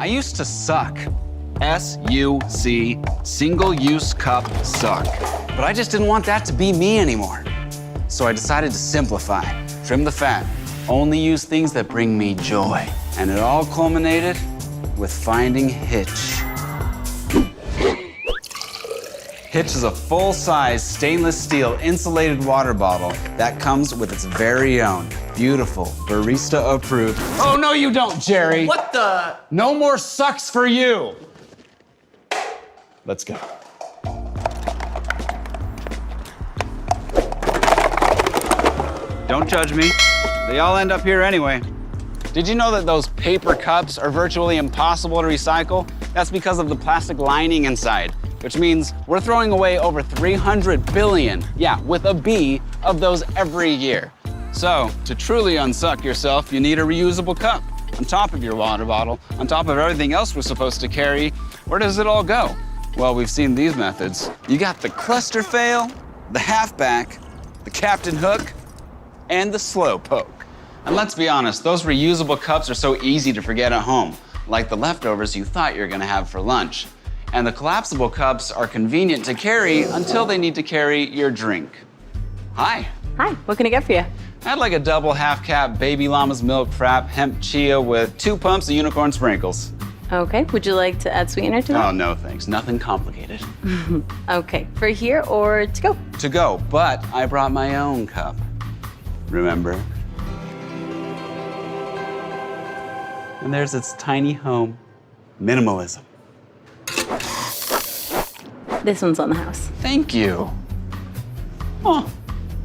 I used to suck. S-U-C, single-use cup suck. But I just didn't want that to be me anymore. So I decided to simplify, trim the fat, only use things that bring me joy. And it all culminated with finding Hitch. Hitch is a full-size stainless steel insulated water bottle that comes with its very own beautiful barista-approved. Oh, no, you don't, Jerry. What the? No more sucks for you. Let's go. Don't judge me. They all end up here anyway. Did you know that those paper cups are virtually impossible to recycle? That's because of the plastic lining inside, which means we're throwing away over 300 billion, yeah, with a B, of those every year. So, to truly unsuck yourself, you need a reusable cup on top of your water bottle, on top of everything else we're supposed to carry. Where does it all go? Well, we've seen these methods. You got the cluster fail, the halfback, the captain hook, and the slow poke. And let's be honest, those reusable cups are so easy to forget at home, like the leftovers you thought you were gonna have for lunch. And the collapsible cups are convenient to carry until they need to carry your drink. Hi. Hi, what can I get for you? I'd like a double half-cap baby llama's milk frap hemp chia with 2 pumps of unicorn sprinkles. Okay, would you like to add sweetener to that? Oh, no thanks, nothing complicated. Okay, for here or to go? To go, but I brought my own cup. Remember? And there's its tiny home, minimalism. This one's on the house. Thank you. Oh,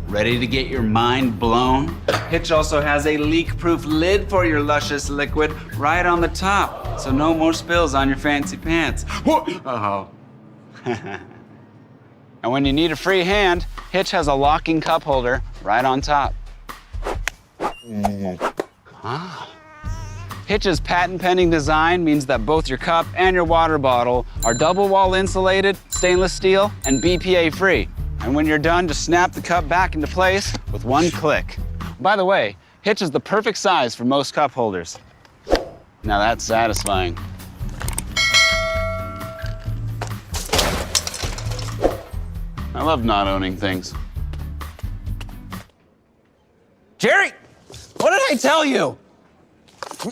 ready to get your mind blown? Hitch also has a leak-proof lid for your luscious liquid right on the top, so no more spills on your fancy pants. Uh-oh. And when you need a free hand, Hitch has a locking cup holder right on top. Ah. Hitch's patent-pending design means that both your cup and your water bottle are double-wall insulated, stainless steel, and BPA-free. And when you're done, just snap the cup back into place with one click. By the way, Hitch is the perfect size for most cup holders. Now that's satisfying. I love not owning things. Jerry, what did I tell you?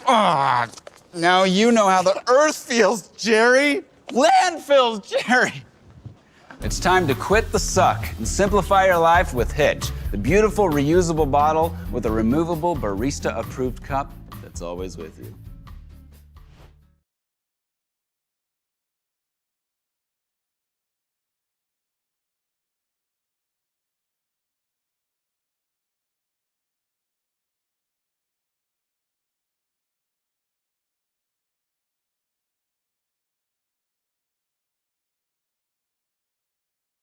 Ah, now you know how the earth feels, Jerry. Landfills, Jerry. It's time to quit the suck and simplify your life with Hitch, the beautiful reusable bottle with a removable barista-approved cup that's always with you.